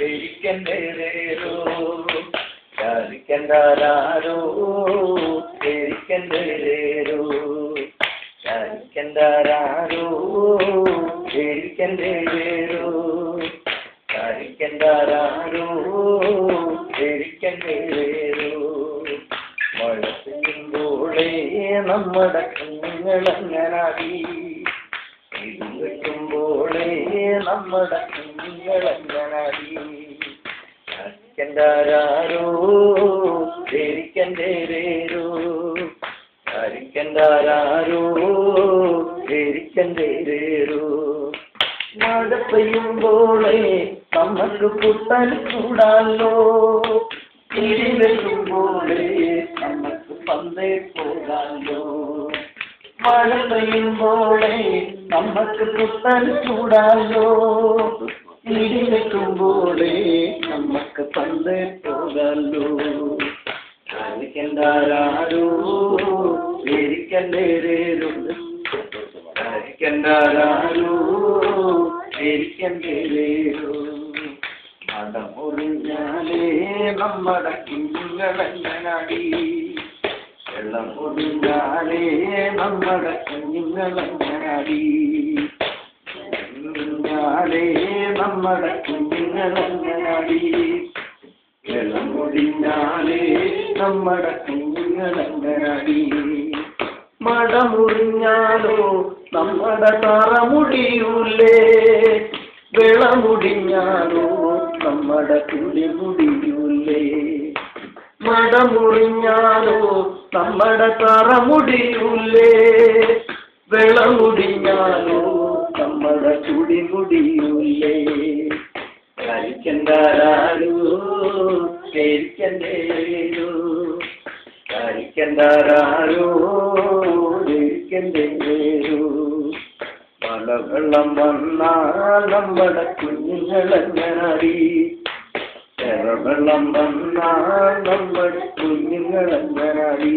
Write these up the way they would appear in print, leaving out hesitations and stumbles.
പേരിക്കണ്ടേരോ ചാരിക്കണ്ടാരോ പേരിക്കണ്ടേരോ ചാരിക്കണ്ടാരോ പേരിക്കണ്ടേരോ ചാരിക്കണ്ടാരോ പേരിക്കണ്ടേരോ മഴ പെയ്യുമ്പോഴേ നമ്മുടെ കുഞ്ഞുങ്ങളങ്ങനാടി ഇത് വെക്കുമ്പോഴേ നമ്മുടെ കുഞ്ഞുങ്ങളങ്ങനാടി ചാരിക്കണ്ടാരോ പേരിക്കണ്ടേരോ ചാരിക്കണ്ടാരോ പേരിക്കണ്ടേരോ മഴ പെയ്യുമ്പോഴേ നമുക്ക് പുത്തൻ കൂടാലോ ഇടി വെക്കുമ്പോഴേ നമുക്ക് പന്തേ പോകാലോ മഴ പെയ്യുമ്പോഴേ നമുക്ക് പുത്തൻ കൂടാലോ ഇടി വെക്കുമ്പോഴേ നമുക്ക് പന്തേ പോകാലോ ചാരിക്കണ്ടാരോ പേരിക്കണ്ടേരോ ചാരിക്കണ്ടാരോ പേരിക്കണ്ടേരോ മടമുറിഞ്ഞാലേ നമ്മുടെ കുഞ്ഞുങ്ങളങ്ങനാടി വെള്ളം മുറിഞ്ഞാലേ നമ്മുടെ കുഞ്ഞുങ്ങളങ്ങനാടി മുറിഞ്ഞാലേ നമ്മുടെ കുഞ്ഞുങ്ങളങ്ങനാടി വെള്ളം മുറിഞ്ഞാലേ നമ്മുടെ കുഞ്ഞുങ്ങളങ്ങനാടി മട മുറിഞ്ഞാലോ നമ്മുടെ തറ മുടിയൂലേ വിളമുടിഞ്ഞാലോ നമ്മുടെ കുടി മുടിയൂലേ മട മുറിഞ്ഞാലോ നമ്മുടെ തറ മുടിയൂലേ വിളമുടിഞ്ഞാലോ നമ്മുടെ കുടി മുടിയൂലേ ചാരിക്കണ്ടാരോ പേരിക്കണ്ടേരോ ചാരിക്കണ്ടാരോ പേരിക്കണ്ടേരോ മലവെള്ളം വന്നാൽ നമ്മുടെ കുഞ്ഞുങ്ങളങ്ങനാടി വെള്ളം വന്നാൽ നമ്മുടെ കുഞ്ഞുങ്ങളങ്ങനാടി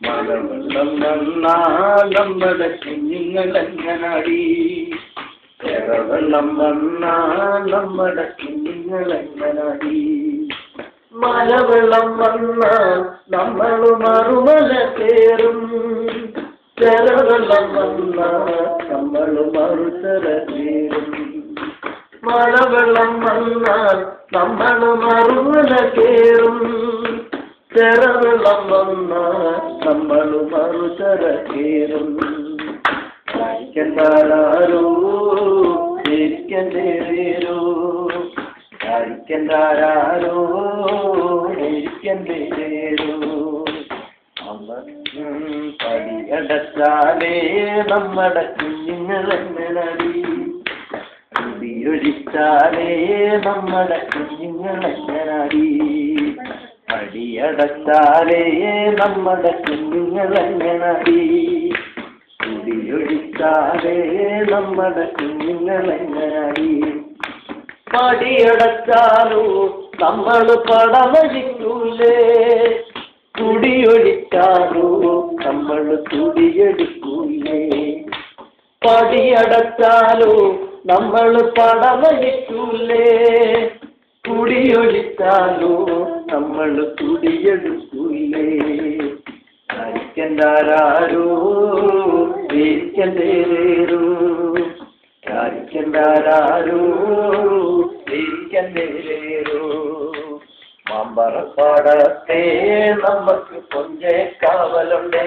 മലവെള്ളം വന്നാൽ നമ്മുടെ കുഞ്ഞുങ്ങളങ്ങനാടി വെള്ളം വന്നാൽ നമ്മുടെ കുഞ്ഞുങ്ങളങ്ങനാടി മലവെള്ളം വന്നാൽ നമ്മൾ മറുമല കയറും ചെറുവെള്ളം വന്നാൽ നമ്മൾ മറുചര കയറും മലവെള്ളം വന്നാൽ നമ്മൾ മറുമല കയറും ചെറുവെള്ളം വന്നാൽ നമ്മൾ മറുചര കയറും ചാരിക്കണ്ടാരോ പേരിക്കണ്ടേരോ ചാരിക്കണ്ടാരോ പേരിക്കണ്ടേരോ പടിയടച്ചാലേ നമ്മുടെ കുഞ്ഞുങ്ങളങ്ങനാടി കുടിയൊഴിച്ചാലേ നമ്മുടെ കുഞ്ഞുങ്ങളങ്ങനാടി പടിയടച്ചാലേ നമ്മുടെ കുഞ്ഞുങ്ങളങ്ങനാടി കുടിയൊഴിച്ചാലേ നമ്മുടെ കുഞ്ഞുങ്ങളങ്ങനാടി പടിയടച്ചാലോ നമ്മൾ പടമഴിക്കൂലേ കുടിയൊഴിച്ചാലോ നമ്മൾ തുടിയെടുക്കൂലേ പടിയടച്ചാലോ നമ്മൾ പടമഴിക്കൂലേ കുടിയൊഴിച്ചാലോ നമ്മൾ തുടിയെടുക്കൂലേ ചാരിക്കണ്ടാരോ പേരിക്കണ്ടേരോ ചാരിക്കണ്ടാരോ പേരിക്കണ്ടേരോ മാമ്പറപ്പാടത്തെ നമുക്ക് പൊഞ്ചേ കാവലുണ്ടേ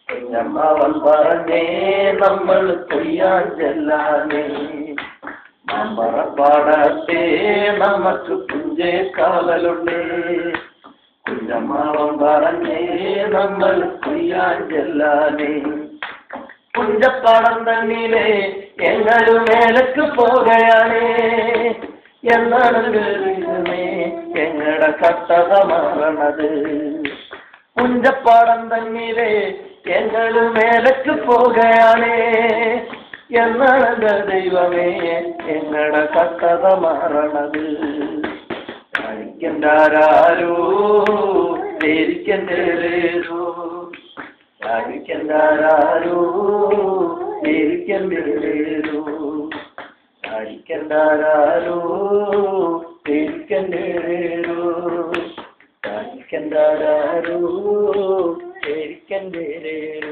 കുഞ്ഞമ്മാവൻ പറഞ്ഞേ നമ്മൾ കൊയ്യാൻ ചെല്ലാനേ മാമ്പറപ്പാടത്തെ നമുക്ക് പുഞ്ചേ കാവലുണ്ടേ കുഞ്ഞമ്മാവൻ പറഞ്ഞേ നമ്മൾ കൊയ്യാൻ ചെല്ലാനേ പുഞ്ചപ്പാടം തന്നിലെ ഞങ്ങൾ മേലക്ക് പോകുകയാണേ എന്നാണ് ഞങ്ങളുടെ കട്ടത മാറണത് പുഞ്ചപ്പാടം തന്നിലെ ഞങ്ങൾ മേലക്ക് പോകുകയാണേ എന്നാണ് ദൈവമേ ഞങ്ങളുടെ കട്ടത മാറണത് ചാരിക്കണ്ടാരോ പേരിക്കണ്ടേരോ ചാരിക്കണ്ടാരോ പേരിക്കണ്ടേരോ ചാരിക്കണ്ട താരിക്കണ്ടാരോ തേരിക്കണ്ടേരോ താരിക്കണ്ടാരോ തേരിക്കണ്ടേരോ